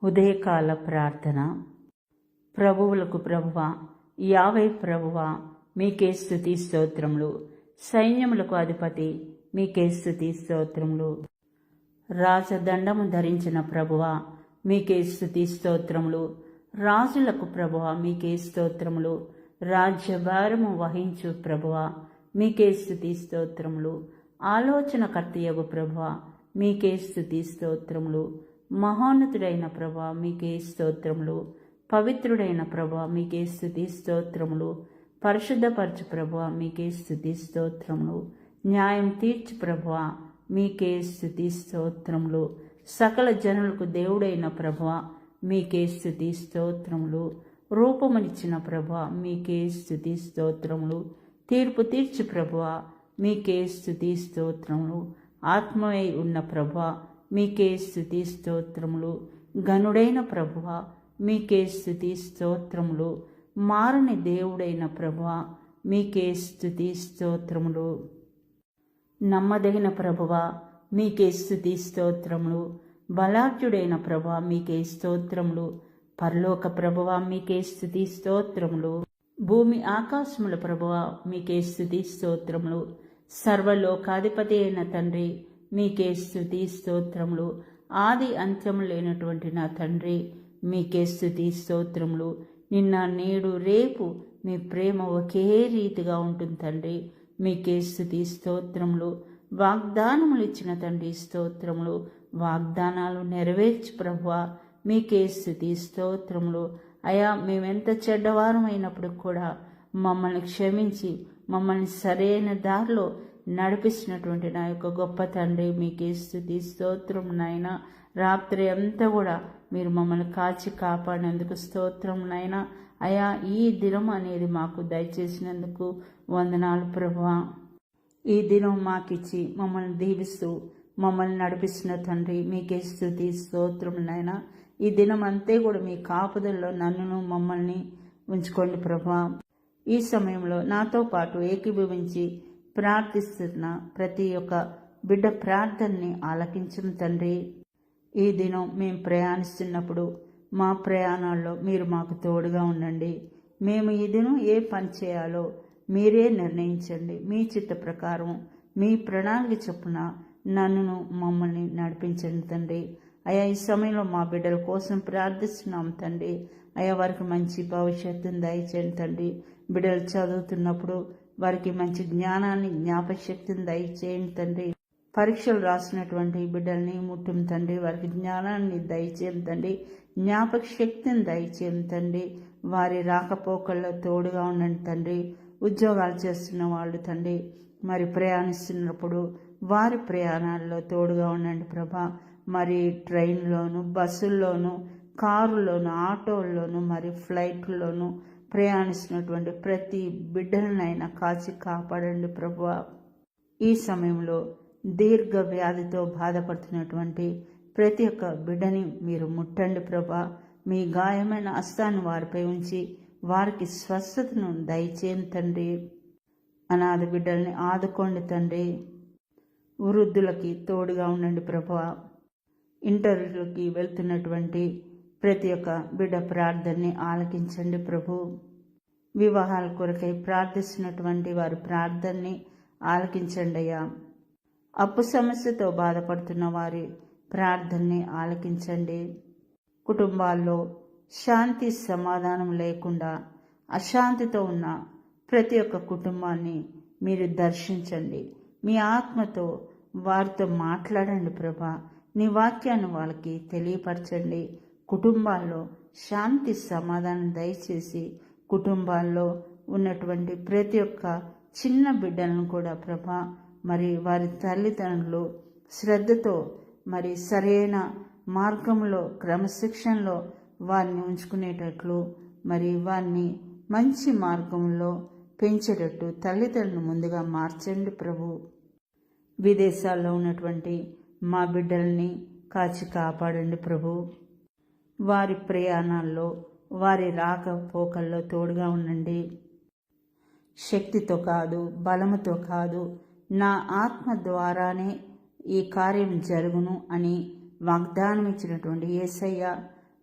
ఉదయకాల ప్రార్థన. ప్రభువులకు ప్రభువా, యావే ప్రభువా, మీకే స్తుతి స్తోత్రములు. సైన్యములకు అధిపతి, మీకే స్తుతి స్తోత్రములు. రాజదండము ధరించిన ప్రభువా, మీకే స్తుతి స్తోత్రములు. రాజులకు ప్రభువా, మీకే స్తోత్రములు. రాజ్యభారము వహించు ప్రభువా, మీకే స్తుతి స్తోత్రములు. ఆలోచనకర్తయగు ప్రభువా, మీకే స్తుతి స్తోత్రములు. మహోన్నతుడైన ప్రభువా, మీకే స్తోత్రములు. పవిత్రుడైన ప్రభువా, మీకే స్తుతి స్తోత్రములు. పరిశుద్ధపరచు ప్రభువా, మీకే స్తుతి స్తోత్రములు. న్యాయం తీర్చు ప్రభువా, మీకే స్తుతి స్తోత్రములు. సకల జనులకు దేవుడైన ప్రభువా, మీకే స్తుతి స్తోత్రములు. రూపమునిచ్చిన ప్రభువా, మీకే స్తుతి స్తోత్రములు. తీర్పు తీర్చు ప్రభువా, మీకే స్తుతి స్తోత్రములు. ఆత్మవై ఉన్న ప్రభువా, మీకే స్తుతి స్తోత్రములు. గనుడైన ప్రభువా, మీకే స్తుతి స్తోత్రములు. మారని దేవుడైన ప్రభువా, మీకే స్తుతి స్తోత్రములు. నమ్మదగిన ప్రభువా, మీకే స్తుతి స్తోత్రములు. బలాఢ్యుడైన ప్రభువా, మీకే స్తోత్రములు. పరలోక ప్రభువా, మీకే స్తుతి స్తోత్రములు. భూమి ఆకాశముల ప్రభువా, మీకే స్తుతి స్తోత్రములు. సర్వలోకాధిపతి అయిన తండ్రి, మీకే స్తుతి స్తోత్రములు. ఆది అంత్యము లేనటువంటి నా తండ్రి, మీకే స్తుతి స్తోత్రములు. నిన్న నేడు రేపు మీ ప్రేమ ఒకే రీతిగా ఉంటుంది తండ్రి, మీకే స్తుతి స్తోత్రములు. వాగ్దానములు ఇచ్చిన తండ్రి, స్తోత్రములు. వాగ్దానాలు నెరవేర్చు ప్రభువా, మీకే స్తుతి స్తోత్రములు. అయా, మేమెంత చెడ్డవారం అయినప్పుడు కూడా మమ్మల్ని క్షమించి మమ్మల్ని సరైన దారిలో నడిపిస్తున్నటువంటి నా యొక్క గొప్ప తండ్రి, మీకే స్తుతి స్తోత్రం నాయన. రాత్రి అంతా కూడా మీరు మమ్మల్ని కాచి కాపాడినందుకు స్తోత్రం నాయన. అయా, ఈ దినం అనేది మాకు దయచేసినందుకు వందనాలు ప్రభువా. ఈ దినం మాకిచ్చి మమ్మల్ని దీవిస్తూ మమ్మల్ని నడిపిస్తున్న తండ్రి, మీకే స్తుతి స్తోత్రం నాయన. ఈ దినం అంతే కూడా మీ కాపుదల్లో నన్నును మమ్మల్ని ఉంచుకోండి ప్రభువా. ఈ సమయంలో నాతో పాటు ఏకీభవించి ప్రార్థిస్తున్న ప్రతి ఒక్క బిడ్డ ప్రార్థనని ఆలకించం తండ్రి. ఈ దినం మేము ప్రయాణిస్తున్నప్పుడు మా ప్రయాణాల్లో మీరు మాకు తోడుగా ఉండండి. మేము ఈ దినం ఏ పని చేయాలో మీరే నిర్ణయించండి. మీ చిత్త ప్రకారం మీ ప్రణాళిక చొప్పున నన్నును మమ్మల్ని నడిపించండి తండ్రి. అయా, ఈ సమయంలో మా బిడ్డల కోసం ప్రార్థిస్తున్నాం తండ్రి. అయా, వారికి మంచి భవిష్యత్తును దయచేయండి తండ్రి. బిడ్డలు చదువుతున్నప్పుడు వారికి మంచి జ్ఞానాన్ని, జ్ఞాపకశక్తిని దయచేయండి తండ్రి. పరీక్షలు రాసినటువంటి బిడ్డల్ని ముట్టుం తండ్రి, వారికి జ్ఞానాన్ని దయచేయం తండ్రి, జ్ఞాపక శక్తిని దయచేయం తండ్రి. వారి రాకపోకల్లో తోడుగా ఉండండి తండ్రి. ఉద్యోగాలు చేస్తున్న వాళ్ళు తండ్రి, మరి ప్రయాణిస్తున్నప్పుడు వారి ప్రయాణాల్లో తోడుగా ఉండండి ప్రభా. మరి ట్రైన్లోను, బస్సుల్లోను, కారుల్లోను, ఆటోల్లోను, మరి ఫ్లైట్లోను ప్రయాణిస్తున్నటువంటి ప్రతి బిడ్డలనైనా కాచి కాపాడండి ప్రభువా. ఈ సమయంలో దీర్ఘ వ్యాధితో బాధపడుతున్నటువంటి ప్రతి ఒక్క బిడ్డని మీరు ముట్టండి ప్రభా. మీ గాయమైన హస్తాన్ని వారిపై ఉంచి వారికి స్వస్థతను దయచేయండి తండ్రి. అనాథ బిడ్డల్ని ఆదుకోండి తండ్రి. వృద్ధులకి తోడుగా ఉండండి ప్రభువా. ఇంటర్వ్యూకి వెళ్తున్నటువంటి ప్రతి ఒక్క బిడ్డ ప్రార్థనని ఆలకించండి ప్రభు. వివాహాల కొరకై ప్రార్థిస్తున్నటువంటి వారి ప్రార్థనని ఆలకించండి అయ్యా. అప్పు సమస్యతో బాధపడుతున్న వారి ప్రార్థనని ఆలకించండి. కుటుంబాల్లో శాంతి సమాధానం లేకుండా అశాంతితో ఉన్న ప్రతి ఒక్క కుటుంబాన్ని మీరు దర్శించండి. మీ ఆత్మతో వారితో మాట్లాడండి ప్రభా. నీ వాక్యాన్ని వాళ్ళకి తెలియపరచండి. కుటుంబాల్లో శాంతి సమాధానం దయచేసి కుటుంబాల్లో ఉన్నటువంటి ప్రతి ఒక్క చిన్న బిడ్డలను కూడా ప్రభా, మరి వారి తల్లిదండ్రులు శ్రద్ధతో మరి సరైన మార్గంలో, క్రమశిక్షణలో వారిని ఉంచుకునేటట్లు, మరి వారిని మంచి మార్గంలో పెంచేటట్టు తల్లిదండ్రులను ముందుగా మార్చండి ప్రభు. విదేశాల్లో ఉన్నటువంటి మా బిడ్డల్ని కాచి కాపాడండి ప్రభు. వారి ప్రయాణాల్లో, వారి రాకపోకల్లో తోడుగా ఉండండి. శక్తితో కాదు, బలముతో కాదు, నా ఆత్మ ద్వారానే ఈ కార్యం జరుగును అని వాగ్దానం ఇచ్చినటువంటి యేసయ్య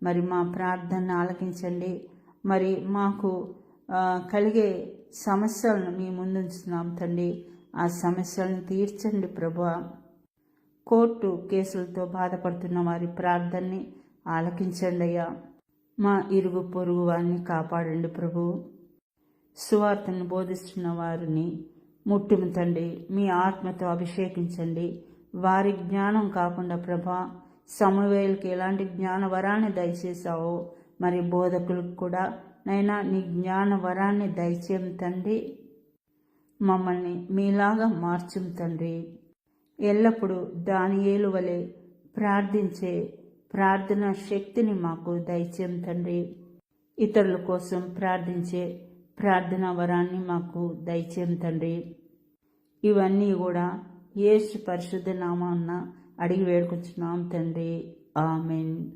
మరి మా ప్రార్థన ఆలకించండి. మరి మాకు కలిగే సమస్యలను మీ ముందుంచుతున్నాం తండ్రి. ఆ సమస్యలను తీర్చండి ప్రభువా. కోర్టు కేసులతో బాధపడుతున్న వారి ప్రార్థనని ఆలకించండి అయ్యా. మా ఇరుగు పొరుగు వారిని కాపాడండి ప్రభు. సువార్తను బోధిస్తున్న వారిని ముట్టుముతండి. మీ ఆత్మతో అభిషేకించండి. వారి జ్ఞానం కాకుండా ప్రభా, సమూయేలుకి ఎలాంటి జ్ఞాన వరాన్ని దయచేసావో మరి బోధకులకు కూడా నైనా నీ జ్ఞాన వరాన్ని దయచేయం తండ్రి. మమ్మల్ని మీలాగా మార్చుం తండ్రి. ఎల్లప్పుడూ దానియేలు వలె ప్రార్థించే ప్రార్థన శక్తిని మాకు దయచేయం తండ్రి. ఇతరుల కోసం ప్రార్థించే ప్రార్థనా వరాన్ని మాకు దయచేయం తండ్రి. ఇవన్నీ కూడా యేసు పరిశుద్ధ నామాన అడిగి వేడుకుంటున్నాం తండ్రి. ఆమెన్.